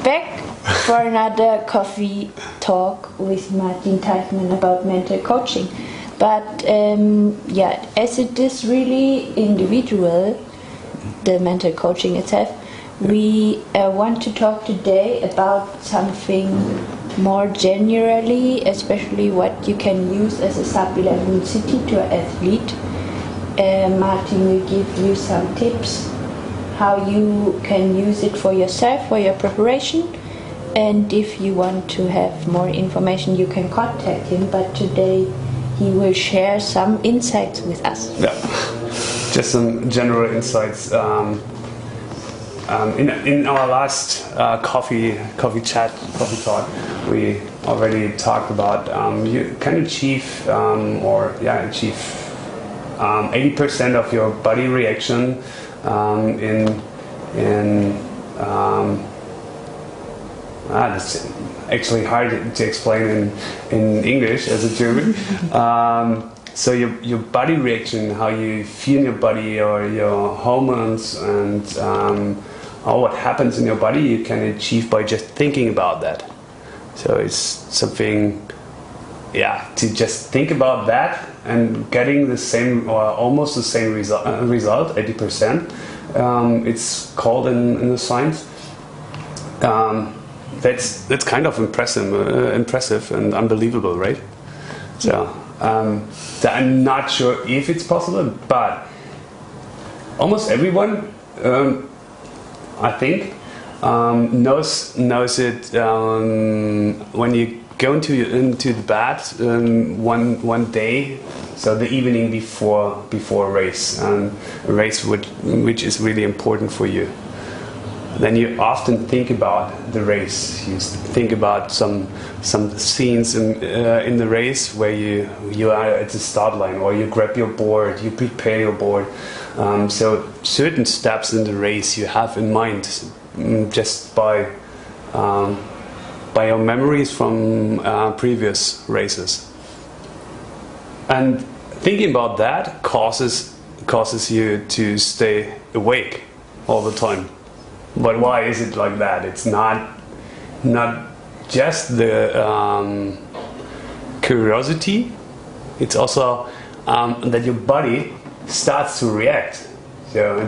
back for another coffee talk with Martin Teichmann about mental coaching. But yeah, as it is really individual, the mental coaching itself, we want to talk today about something more generally, especially what you can use as a supplement to an athlete. Martin will give you some tips how you can use it for yourself, for your preparation, and if you want to have more information you can contact him, but today he will share some insights with us. Yeah, just some general insights. In our last coffee talk, we already talked about you can achieve 80% of your body reaction that's actually hard to explain in English as a German. So your body reaction, how you feel in your body, or your hormones, and what happens in your body, you can achieve by just thinking about that. So it's something, to just think about that and getting the same or almost the same result, 80%. It's called in the science. That's kind of impressive and unbelievable, right? So I'm not sure if it's possible, but almost everyone, I think, knows it when you go into the bed one day, so the evening before a race, a race which is really important for you. Then you often think about the race. You think about some scenes in the race where you are at the start line, or you grab your board, you prepare your board. So certain steps in the race you have in mind just by your memories from previous races. And thinking about that causes you to stay awake all the time. But why is it like that? It's not just the curiosity. It's also that your body starts to react. So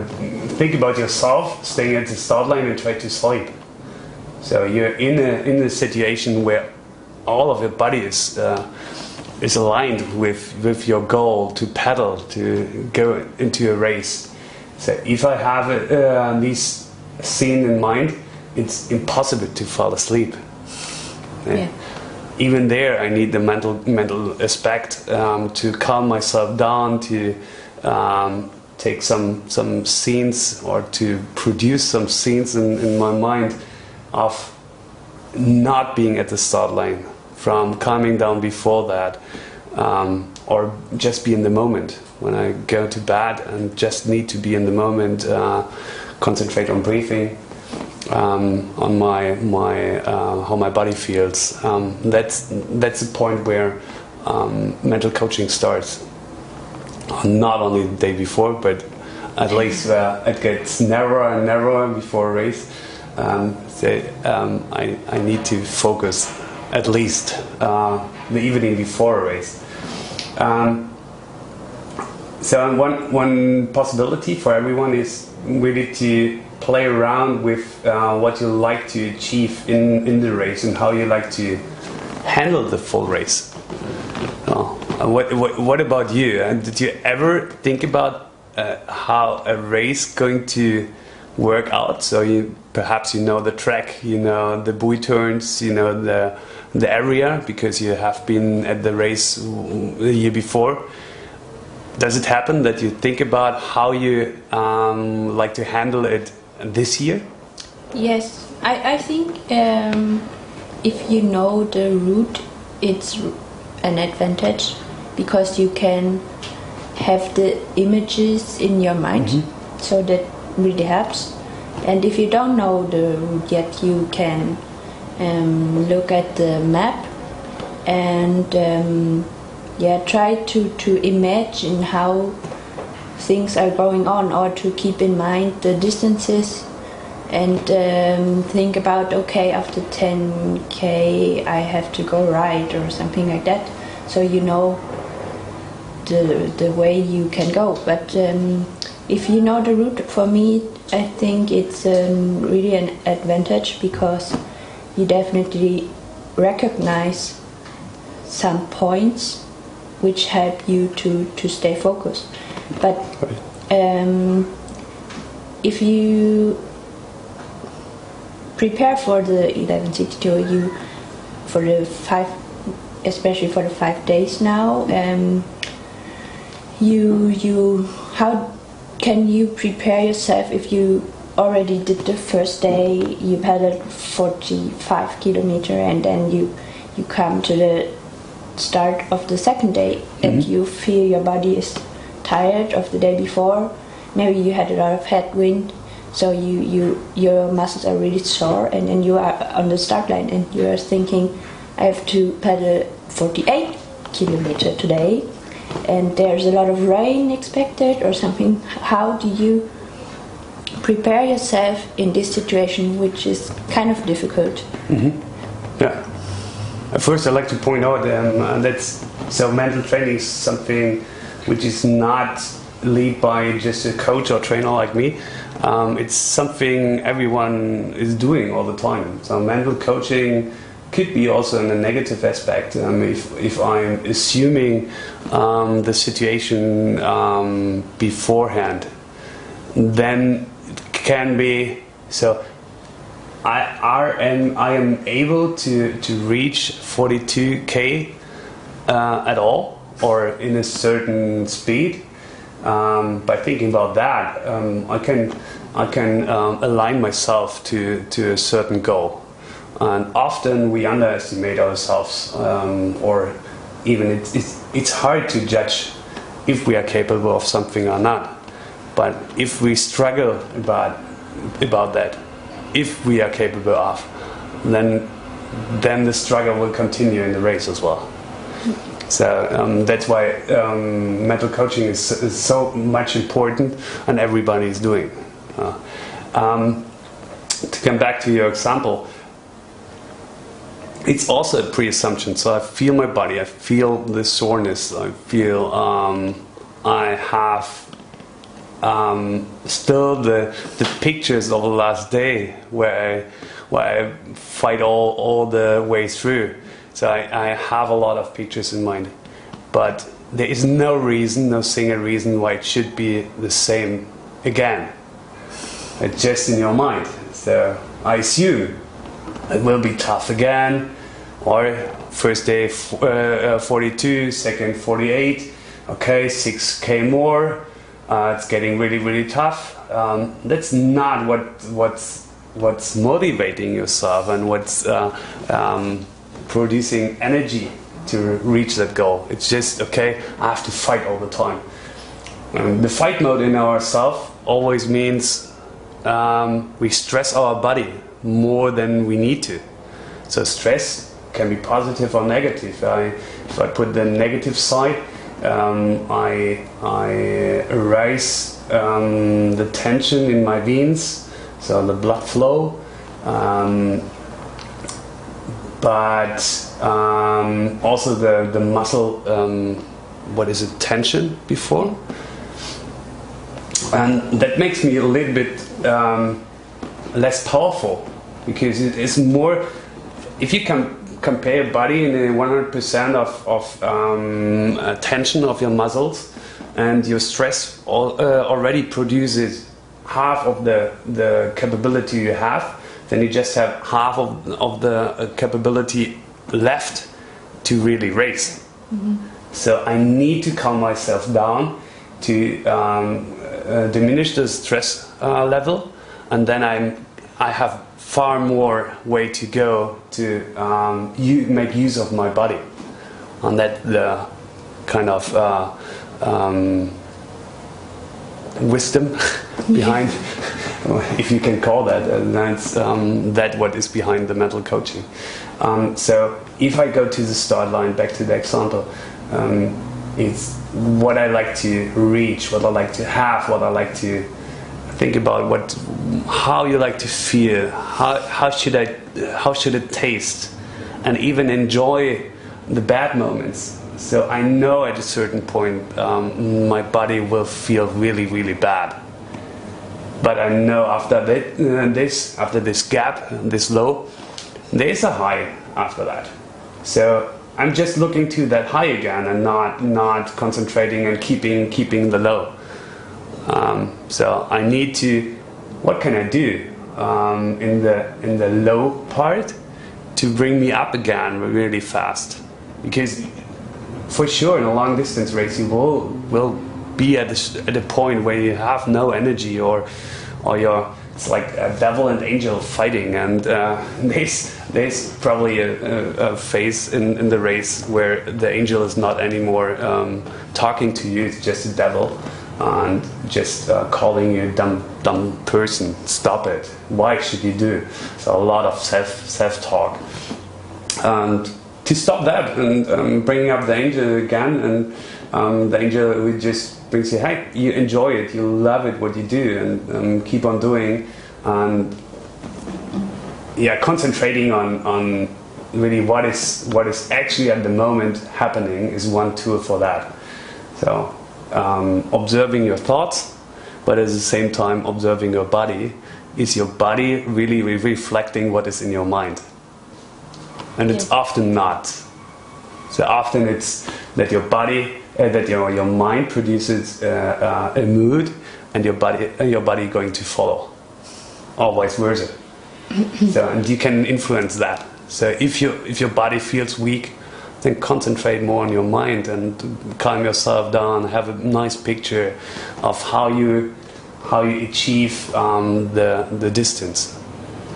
think about yourself staying at the start line and try to sleep. So you're in a situation where all of your body is aligned with your goal to pedal, to go into a race. So if I have these scene in mind, it's impossible to fall asleep. Yeah. Even there, I need the mental aspect to calm myself down, to take some scenes, or to produce some scenes in my mind of not being at the start line, from calming down before that, or just be in the moment. When I go to bed and just need to be in the moment, concentrate on breathing, on my how my body feels. That's the point where mental coaching starts. Not only the day before, but at least it gets narrower and narrower before a race. I need to focus at least the evening before a race. So one possibility for everyone is really to play around with what you like to achieve in the race and how you like to handle the full race. What about you? Did you ever think about how a race going to work out? So perhaps you know the track, you know the buoy turns, you know the area because you have been at the race the year before. Does it happen that you think about how you like to handle it this year? Yes, I think if you know the route, it's an advantage because you can have the images in your mind, so that really helps. And if you don't know the route yet, you can look at the map and try to imagine how things are going on, or to keep in mind the distances and think about, okay, after 10k I have to go right or something like that, so you know the way you can go. But if you know the route, for me I think it's really an advantage, because you definitely recognize some points which help you to stay focused. But if you prepare for the 1162, for the 5, especially for the 5 days now, how can you prepare yourself if you already did the first day, you paddled 45 kilometers, and then you come to the start of the second day and you feel your body is tired of the day before, maybe you had a lot of headwind, so your muscles are really sore, and then you are on the start line and you are thinking, I have to paddle 48 kilometers today and there's a lot of rain expected or something. How do you prepare yourself in this situation, which is kind of difficult? Yeah. First, I'd like to point out so mental training is something which is not led by just a coach or trainer like me. It's something everyone is doing all the time. So mental coaching could be also in a negative aspect. If I'm assuming the situation beforehand, then it can be so. I am able to reach 42k at all, or in a certain speed. By thinking about that, I can align myself to a certain goal. And often we underestimate ourselves, or even it's hard to judge if we are capable of something or not. But if we struggle about that, if we are capable of, then the struggle will continue in the race as well. So that's why mental coaching is so much important, and everybody is doing. To come back to your example, it's also a pre-assumption. So I feel my body, I feel the soreness, I feel I have still the pictures of the last day where I fight all the way through. So I have a lot of pictures in mind, but there is no single reason why it should be the same again. It's just in your mind. So I assume it will be tough again, or first day 42, second 48, okay, 6k more. It's getting really, really tough. That's not what's motivating yourself and what's producing energy to reach that goal. It's just, okay, I have to fight all the time. The fight mode in ourselves always means we stress our body more than we need to. So stress can be positive or negative. If I put the negative side, I raise the tension in my veins, so the blood flow, but also the muscle, tension before, and that makes me a little bit less powerful, because it is more, if you can compare body in 100% of tension of your muscles, and your stress already produces half of the capability you have, then you just have half of the capability left to really race. So I need to calm myself down to diminish the stress level, and then I have far more way to go to make use of my body, and that the kind of wisdom behind, if you can call that, that's that what is behind the mental coaching. So if I go to the start line, back to the example, it's what I like to reach, what I like to have, what I like to think about how you like to feel, how should it taste, and even enjoy the bad moments. So I know at a certain point my body will feel really, really bad. But I know after this gap, this low, there is a high after that. So I'm just looking to that high again and not concentrating on keeping the low. So I need to. What can I do in the low part to bring me up again really fast? Because for sure in a long distance race you will be at a point where you have no energy or it's like a devil and angel fighting, and there's probably a phase in the race where the angel is not anymore talking to you, it's just a devil and just calling you dumb person, stop it, why should you do? So a lot of self-talk, and to stop that and bringing up the angel again, and the angel who just brings you, hey, you enjoy it, you love it, what you do, and keep on doing, and concentrating on really what is actually at the moment happening is one tool for that. So observing your thoughts, but at the same time observing your body. Is your body really reflecting what is in your mind? And it's often not. So often it's that your body, that your mind produces a mood, and your body going to follow, or vice versa. So, and you can influence that. So if your body feels weak, then concentrate more on your mind and calm yourself down. Have a nice picture of how you achieve the distance.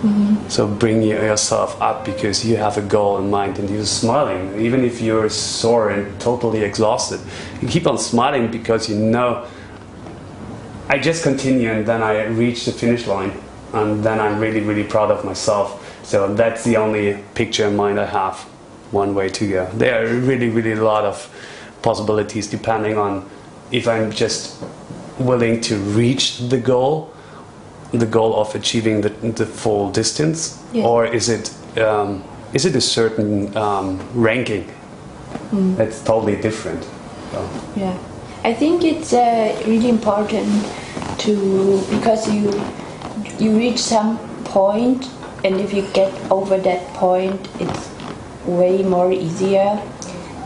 Mm-hmm. So bring yourself up because you have a goal in mind and you're smiling. Even if you're sore and totally exhausted, you keep on smiling because you know, I just continue and then I reach the finish line, and then I'm really, really proud of myself. So that's the only picture in mind I have, one way to go. There are really, really a lot of possibilities depending on if I'm just willing to reach the goal of achieving the full distance, or is it a certain ranking that's totally different. So. Yeah, I think it's really important because you reach some point, and if you get over that point, it's way more easier.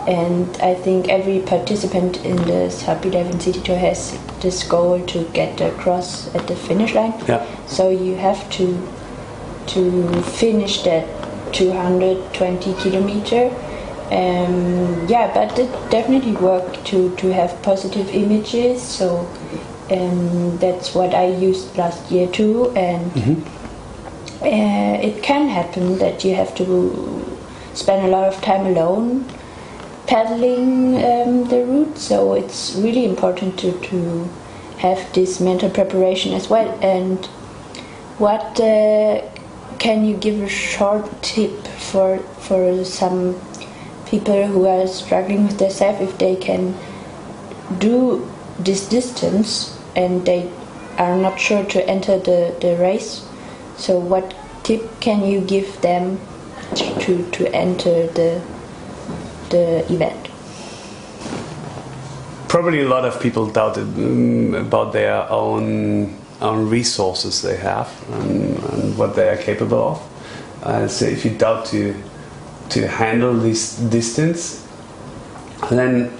And I think every participant in the SUP 11 City Tour has this goal to get across at the finish line. Yeah. So you have to finish that 220 kilometer. But it definitely worked to have positive images. So that's what I used last year too. And it can happen that you have to spend a lot of time alone paddling the route, so it's really important to have this mental preparation as well. And what can you give a short tip for some people who are struggling with themselves, if they can do this distance and they are not sure to enter the race? So what tip can you give them to enter the event? Probably a lot of people doubted about their own resources they have and what they are capable of. So if you doubt to handle this distance, then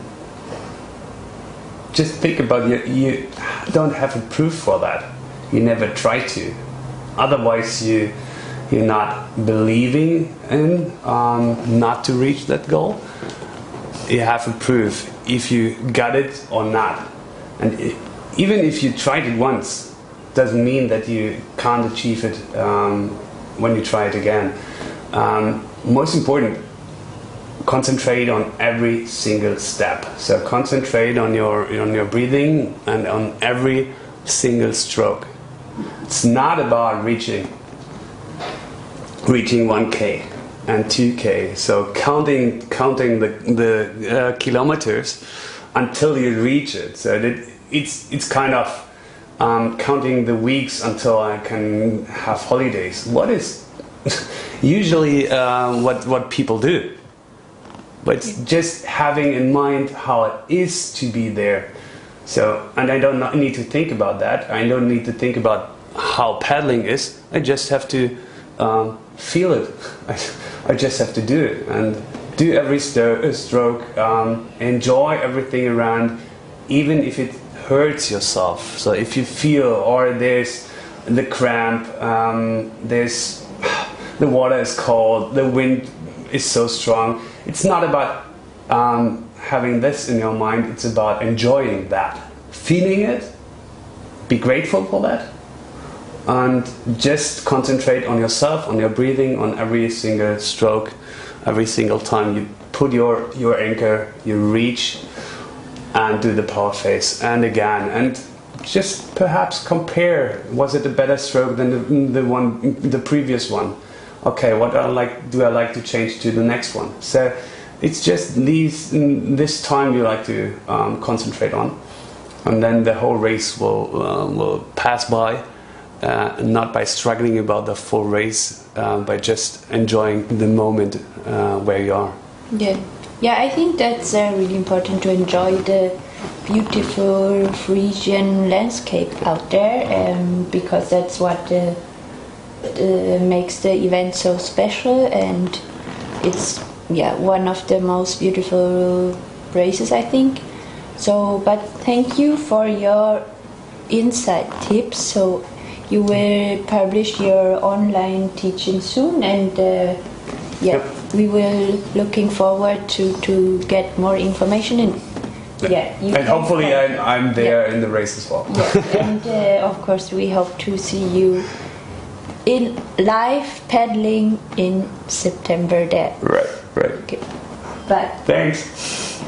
just think about you don't have a proof for that. You never try to. Otherwise you're not believing in not to reach that goal. You have a proof if you got it or not. And even if you tried it once, doesn't mean that you can't achieve it when you try it again. Most important, concentrate on every single step. So concentrate on your breathing and on every single stroke. It's not about reaching 1K and 2K. So counting the kilometers until you reach it. So that it's kind of counting the weeks until I can have holidays. What is usually what people do? But it's just having in mind how it is to be there. So, and I don't need to think about that. I don't need to think about how paddling is. I just have to feel it. I just have to do it and do every stroke. Enjoy everything around, even if it hurts yourself. So if you feel, or there's the cramp, there's the water is cold, the wind is so strong. It's not about having this in your mind. It's about enjoying that, feeling it, be grateful for that, and just concentrate on yourself, on your breathing, on every single stroke, every single time you put your anchor, you reach and do the power face, and again, and just perhaps compare, was it a better stroke than the previous one? Okay, what do I like to change to the next one? So it's just this time you like to concentrate on, and then the whole race will pass by, not by struggling about the full race, by just enjoying the moment where you are. Yeah, I think that's really important to enjoy the beautiful Frisian landscape out there, because that's what makes the event so special, and it's one of the most beautiful races, I think. So, but thank you for your insight tips. So you will publish your online teaching soon, and Yep. we will looking forward to get more information in. And hopefully I'm there in the race as well. And of course we hope to see you in live paddling in September there. Right. Okay. Bye. Thanks.